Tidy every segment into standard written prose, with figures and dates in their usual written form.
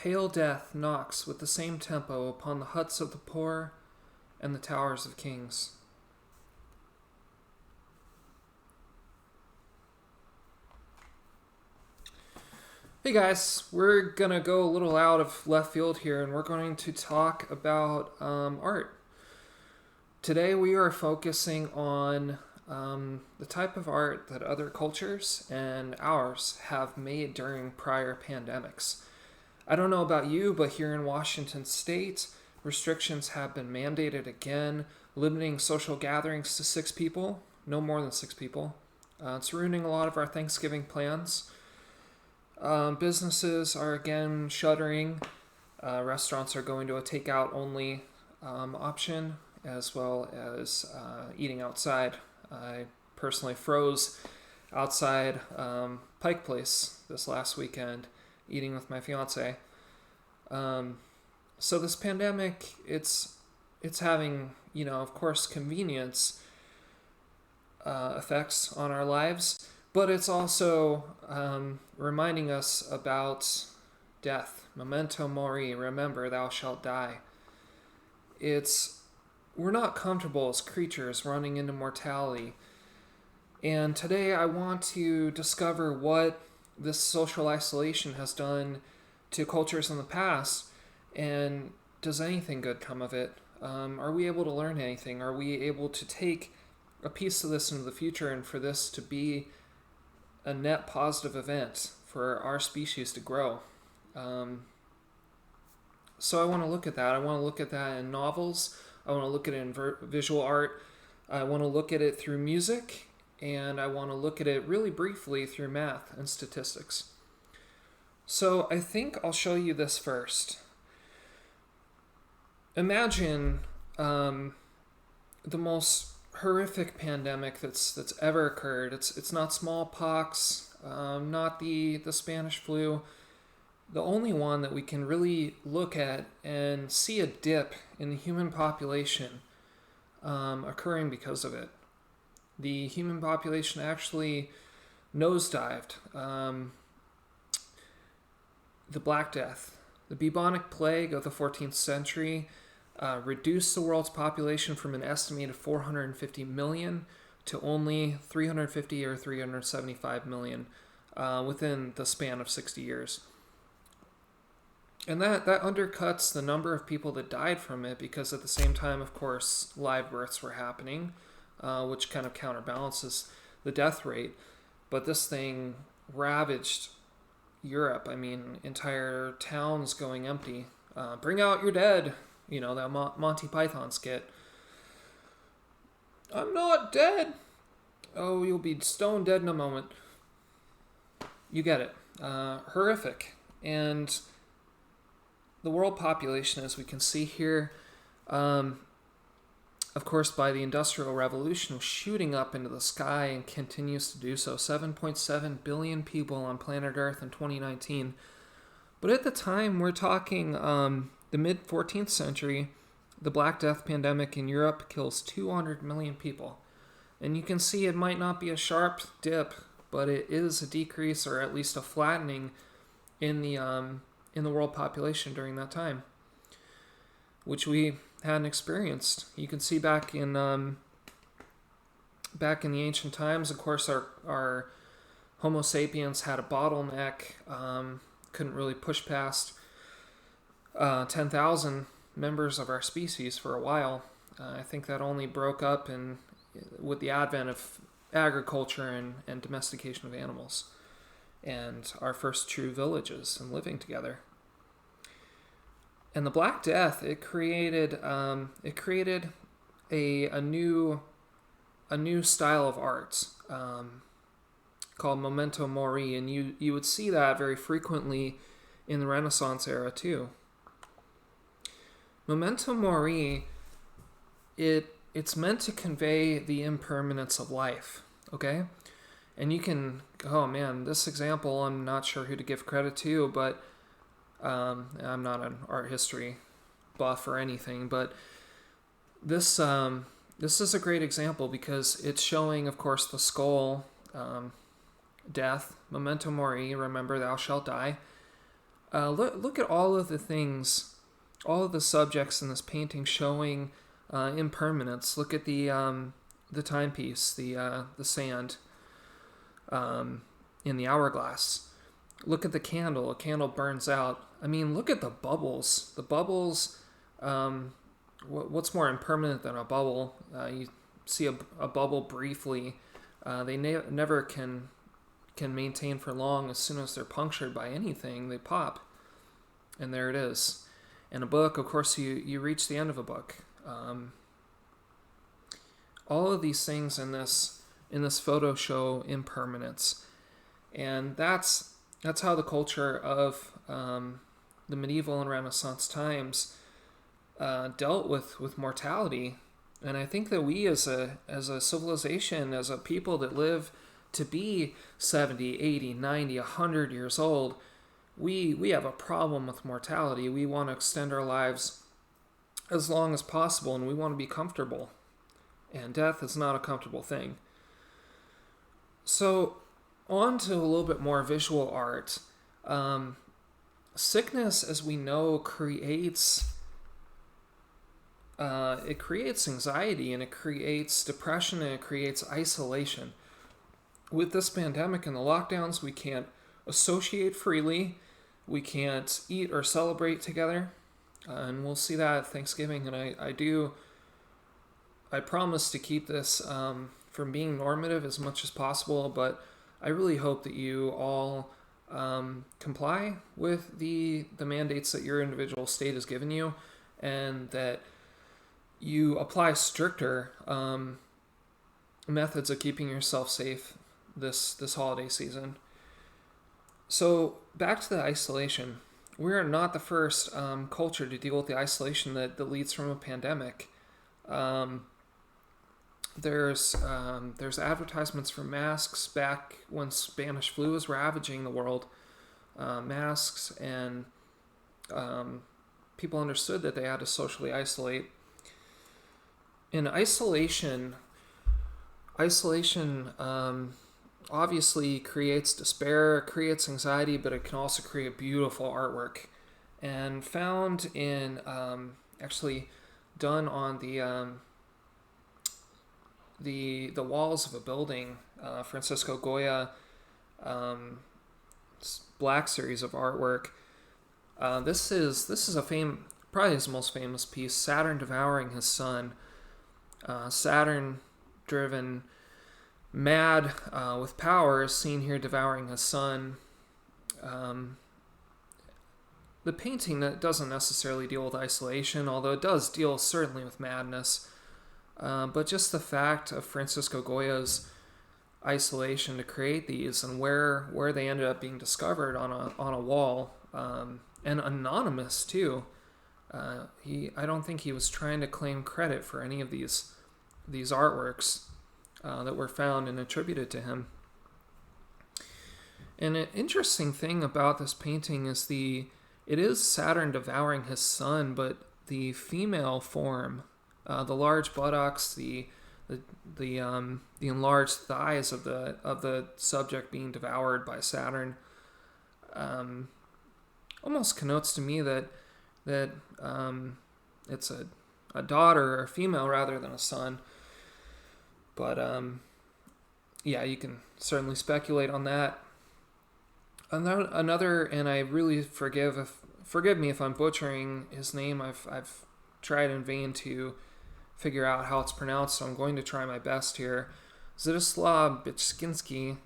Pale death knocks with the same tempo upon the huts of the poor and the towers of kings. Hey guys, we're gonna go a little out of left field here and we're going to talk about art. Today we are focusing on the type of art that other cultures and ours have made during prior pandemics. I don't know about you, but here in Washington State, restrictions have been mandated again, limiting social gatherings to 6 people, no more than 6 people. It's ruining a lot of our Thanksgiving plans. Businesses are again shuttering. Restaurants are going to a takeout only option, as well as eating outside. I personally froze outside Pike Place this last weekend, eating with my fiance. So this pandemic, it's having, of course, convenience effects on our lives, but it's also reminding us about death. Memento Mori, remember thou shalt die. We're not comfortable as creatures running into mortality. And today I want to discover what this social isolation has done to cultures in the past, and does anything good come of it? Are we able to learn anything? Are we able to take a piece of this into the future and for this to be a net positive event for our species to grow? So I want to look at that. I want to look at that in novels. I want to look at it in visual art. I want to look at it through music, and I want to look at it really briefly through math and statistics. So I think I'll show you this first. Imagine the most horrific pandemic that's ever occurred. It's not smallpox, not the Spanish flu. The only one that we can really look at and see a dip in the human population occurring because of it. The human population actually nosedived. The Black Death, the bubonic plague of the 14th century, reduced the world's population from an estimated 450 million to only 350 or 375 million within the span of 60 years. And that undercuts the number of people that died from it, because at the same time, of course, live births were happening, which kind of counterbalances the death rate. But this thing ravaged Europe. I mean, entire towns going empty. Bring out your dead. That Monty Python skit. I'm not dead. Oh, you'll be stone dead in a moment. You get it. Horrific. And the world population, as we can see here, of course, by the Industrial Revolution, was shooting up into the sky and continues to do so. 7.7 billion people on planet Earth in 2019. But at the time, we're talking the mid-14th century, the Black Death pandemic in Europe kills 200 million people. And you can see it might not be a sharp dip, but it is a decrease, or at least a flattening in the world population during that time, which we hadn't experienced. You can see back in the ancient times, of course, our Homo sapiens had a bottleneck, couldn't really push past 10,000 members of our species for a while. I think that only broke up with the advent of agriculture and domestication of animals, and our first true villages and living together. And the Black Death, it created a new style of art called Memento Mori, and you would see that very frequently in the Renaissance era too. Memento Mori, it's meant to convey the impermanence of life, okay? And you can, oh man, this example, I'm not sure who to give credit to, but I'm not an art history buff or anything, but this is a great example because it's showing, of course, the skull, death, Memento Mori, remember thou shalt die. look at all of the things, all of the subjects in this painting showing impermanence. Look at the timepiece, the sand in the hourglass. Look at the candle. A candle burns out. I mean, look at the bubbles. The bubbles. What's more impermanent than a bubble? You see a bubble briefly. They never can maintain for long. As soon as they're punctured by anything, they pop. And there it is. In a book, of course, you reach the end of a book. All of these things in this photo show impermanence. And that's how the culture of the medieval and Renaissance times dealt with mortality. And I think that we as a civilization, as a people that live to be 70, 80, 90, 100 years old, we have a problem with mortality. We want to extend our lives as long as possible, and we want to be comfortable. And death is not a comfortable thing. So, on to a little bit more visual art. Sickness, as we know, creates anxiety, and it creates depression, and it creates isolation. With this pandemic and the lockdowns, we can't associate freely. We can't eat or celebrate together. And we'll see that at Thanksgiving. And I promise to keep this from being normative as much as possible, but I really hope that you all comply with the mandates that your individual state has given you, and that you apply stricter methods of keeping yourself safe this holiday season. So back to the isolation. We are not the first culture to deal with the isolation that leads from a pandemic. There's advertisements for masks back when Spanish flu was ravaging the world. Masks, and people understood that they had to socially isolate. In isolation obviously creates despair, creates anxiety, but it can also create beautiful artwork. And found in, actually done on the walls of a building, Francisco Goya, black series of artwork. This is probably his most famous piece, Saturn devouring his son. Saturn, driven mad with power, is seen here devouring his son. The painting that doesn't necessarily deal with isolation, although it does deal certainly with madness. But just the fact of Francisco Goya's isolation to create these, and where they ended up being discovered on a wall, and anonymous too. I don't think he was trying to claim credit for any of these artworks that were found and attributed to him. And an interesting thing about this painting is it is Saturn devouring his son, but the female form, the large buttocks, the enlarged thighs of the subject being devoured by Saturn, almost connotes to me that it's a daughter or a female rather than a son. But yeah, you can certainly speculate on that. Another, and I really forgive me if I'm butchering his name. I've tried in vain to figure out how it's pronounced, so I'm going to try my best here. Slobodnik,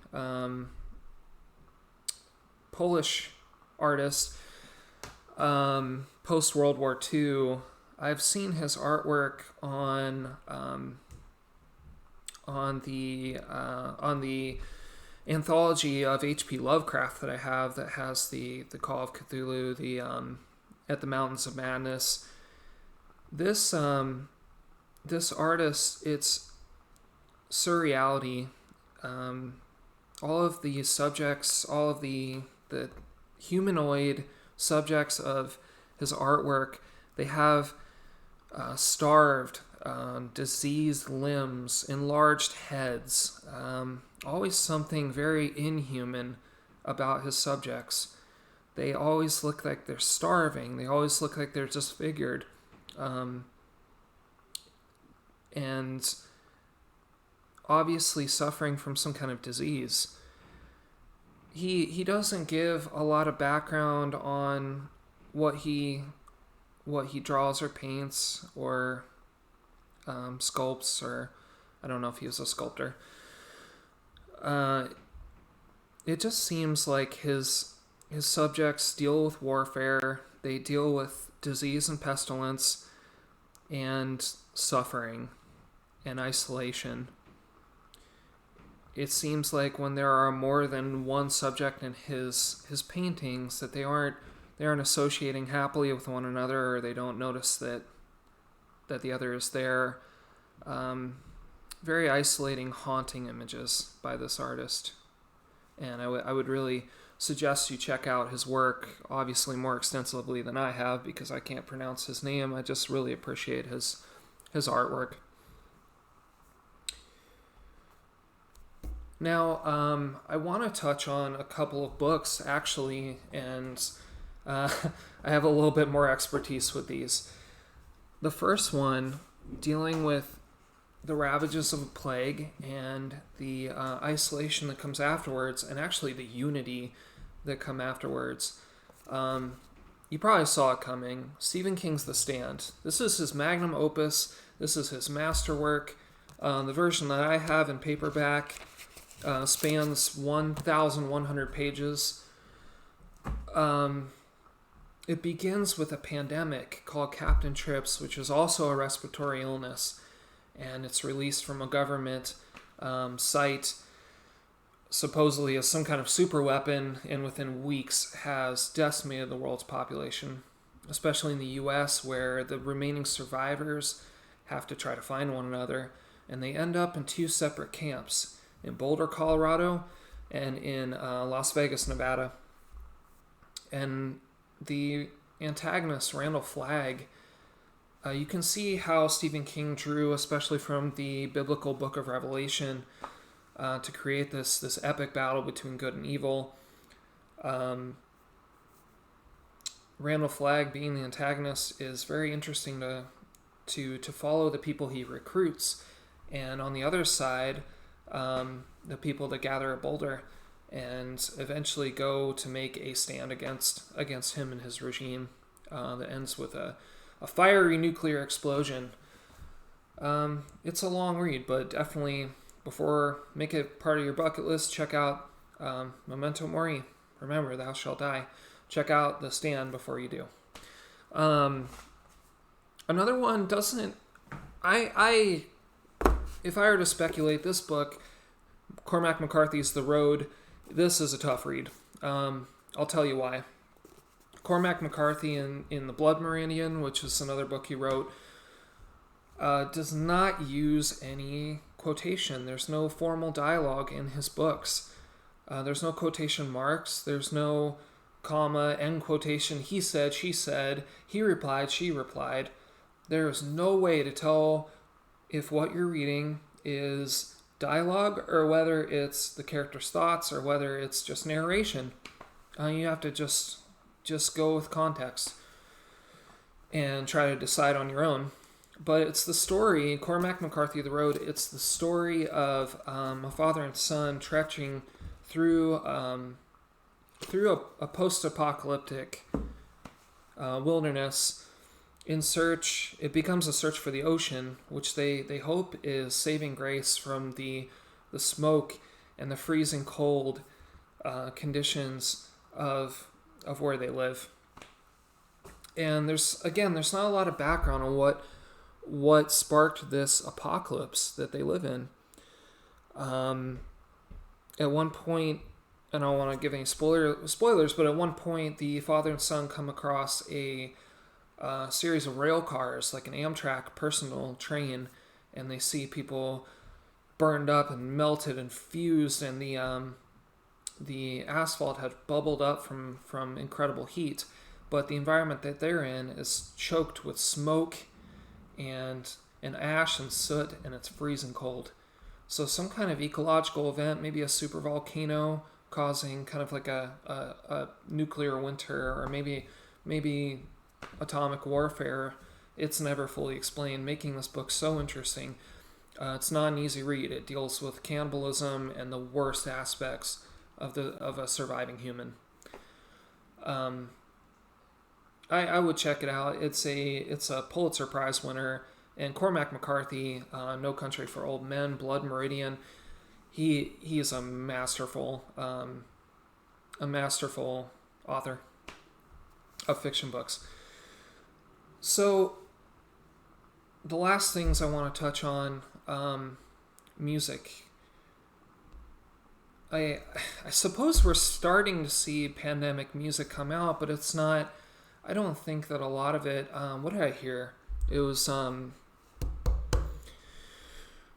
Polish artist, post World War II. I've seen his artwork on the anthology of H.P. Lovecraft that I have, that has the Call of Cthulhu, the At the Mountains of Madness. This artist, it's surreality. All of the subjects, all of the humanoid subjects of his artwork, they have starved, diseased limbs, enlarged heads, always something very inhuman about his subjects. they always look like they're starving. They always look like they're disfigured. And obviously suffering from some kind of disease. He doesn't give a lot of background on what he draws or paints or sculpts, or I don't know if he was a sculptor. It just seems like his subjects deal with warfare. They deal with disease and pestilence and suffering and isolation. It seems like when there are more than one subject in his paintings, that they aren't associating happily with one another, or they don't notice that the other is there. Very isolating, haunting images by this artist. And I would really suggest you check out his work, obviously more extensively than I have, because I can't pronounce his name. I just really appreciate his artwork. Now, I want to touch on a couple of books, actually, and I have a little bit more expertise with these. The first one, dealing with the ravages of a plague and the isolation that comes afterwards, and actually the unity that come afterwards. You probably saw it coming. Stephen King's The Stand. This is his magnum opus. This is his masterwork. The version that I have in paperback spans 1,100 pages. It begins with a pandemic called Captain Trips, which is also a respiratory illness, and it's released from a government site, supposedly as some kind of super weapon, and within weeks has decimated the world's population, especially in the U.S., where the remaining survivors have to try to find one another, and they end up in two separate camps, in Boulder, Colorado, and in Las Vegas, Nevada. And the antagonist, Randall Flagg, you can see how Stephen King drew, especially from the biblical book of Revelation, to create this epic battle between good and evil. Randall Flagg, being the antagonist, is very interesting to follow the people he recruits, and on the other side, the people that gather at Boulder and eventually go to make a stand against him and his regime, that ends with a fiery nuclear explosion. It's a long read, but definitely, make it part of your bucket list, check out Memento Mori. Remember, thou shalt die. Check out The Stand before you do. Another one doesn't... If I were to speculate, this book, Cormac McCarthy's The Road, this is a tough read. I'll tell you why. Cormac McCarthy in The Blood Meridian, which is another book he wrote, does not use any quotation. There's no formal dialogue in his books. There's no quotation marks. There's no comma, end quotation, he said, she said, he replied, she replied. There is no way to tell if what you're reading is dialogue or whether it's the character's thoughts or whether it's just narration. You have to just go with context and try to decide on your own. But it's the story, Cormac McCarthy, The Road, it's the story of a father and son trekking through a post-apocalyptic wilderness in search. It becomes a search for the ocean, which they hope is saving grace from the smoke and the freezing cold conditions of where they live. And there's not a lot of background on what sparked this apocalypse that they live in. At one point, and I don't want to give any spoilers, but at one point the father and son come across a series of rail cars, like an Amtrak personal train, and they see people burned up and melted and fused, and the asphalt had bubbled up from incredible heat, but the environment that they're in is choked with smoke and ash and soot, and it's freezing cold. So some kind of ecological event, maybe a super volcano causing kind of like a nuclear winter, or maybe atomic warfare. It's never fully explained, making this book so interesting. It's not an easy read. It deals with cannibalism and the worst aspects of a surviving human. I would check it out. It's a Pulitzer Prize winner, and Cormac McCarthy, No Country for Old Men, Blood Meridian. He is a masterful author of fiction books. So the last things I want to touch on, music. I suppose we're starting to see pandemic music come out, but it's not. I don't think that a lot of it. What did I hear? It was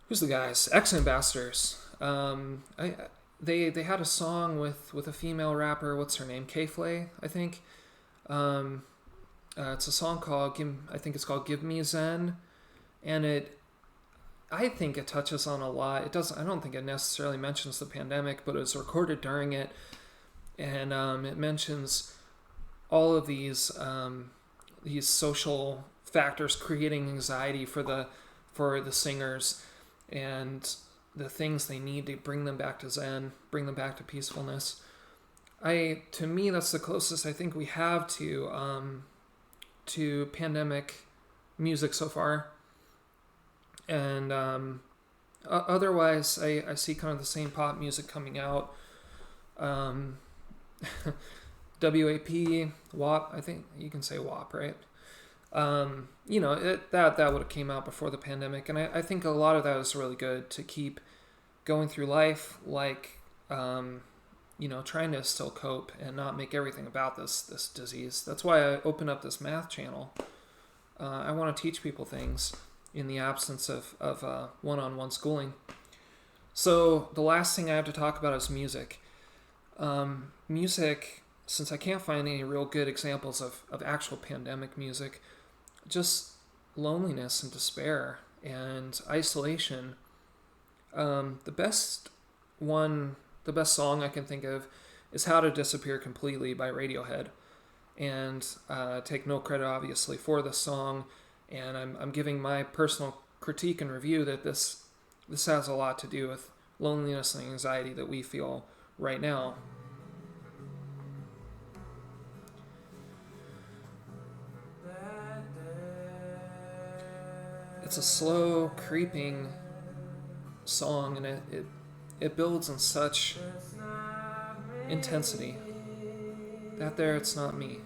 who's the guys? Ex-Ambassadors. They had a song with a female rapper. What's her name? K-Flay, I think. It's a song called "Give Me Zen," and I think it touches on a lot. It doesn't. I don't think it necessarily mentions the pandemic, but it was recorded during it, and it mentions all of these social factors creating anxiety for the singers, and the things they need to bring them back to Zen, bring them back to peacefulness. To me, that's the closest I think we have to pandemic music so far. And otherwise, I see kind of the same pop music coming out. WAP, WAP, I think you can say WAP, right? That would have came out before the pandemic, and I think a lot of that is really good to keep going through life, like trying to still cope and not make everything about this disease. That's why I opened up this math channel. I want to teach people things in the absence of one-on-one schooling. So the last thing I have to talk about is music. Music, since I can't find any real good examples of actual pandemic music, just loneliness and despair and isolation. The best song I can think of is "How to Disappear Completely" by Radiohead. And take no credit, obviously, for the song. And I'm giving my personal critique and review that this has a lot to do with loneliness and anxiety that we feel right now. It's a slow, creeping song, and it builds in such intensity. That there, it's not me.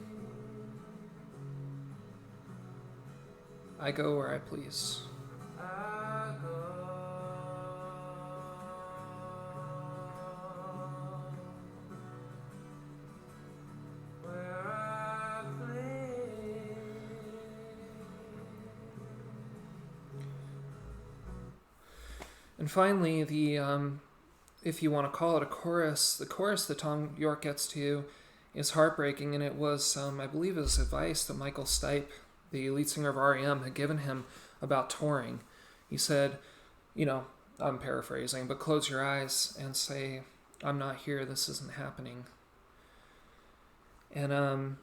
I go where I please. And finally, if you want to call it a chorus, the chorus that Tom York gets to is heartbreaking, and it was, I believe it was advice that Michael Stipe, the lead singer of R.E.M., had given him about touring. He said, I'm paraphrasing, but close your eyes and say, "I'm not here, this isn't happening." And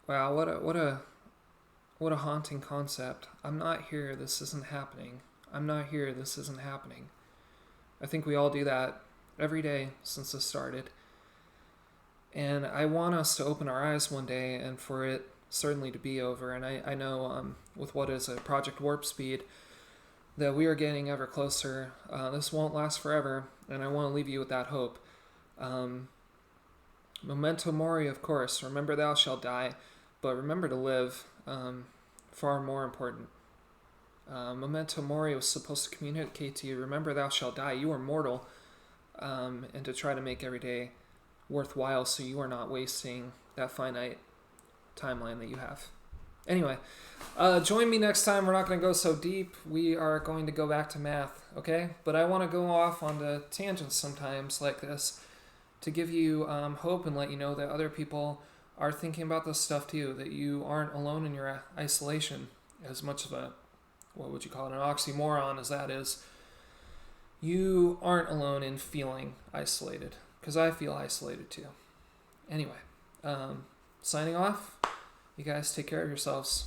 wow, what a haunting concept. I'm not here, this isn't happening. I'm not here, this isn't happening. I think we all do that every day since this started. And I want us to open our eyes one day and for it certainly to be over. And I know with what is a Project Warp Speed that we are getting ever closer. This won't last forever, and I want to leave you with that hope. Memento Mori, of course. Remember thou shalt die, but remember to live. Far more important. Memento Mori was supposed to communicate to you, remember thou shalt die, you are mortal, and to try to make every day worthwhile so you are not wasting that finite timeline that you have. Anyway, join me next time. We're not going to go so deep. We are going to go back to math, okay? But I want to go off onto tangents sometimes like this to give you hope and let you know that other people are thinking about this stuff too, that you aren't alone in your isolation. As much of a, what would you call it, an oxymoron as that is, you aren't alone in feeling isolated. because I feel isolated too. Anyway, signing off. You guys take care of yourselves.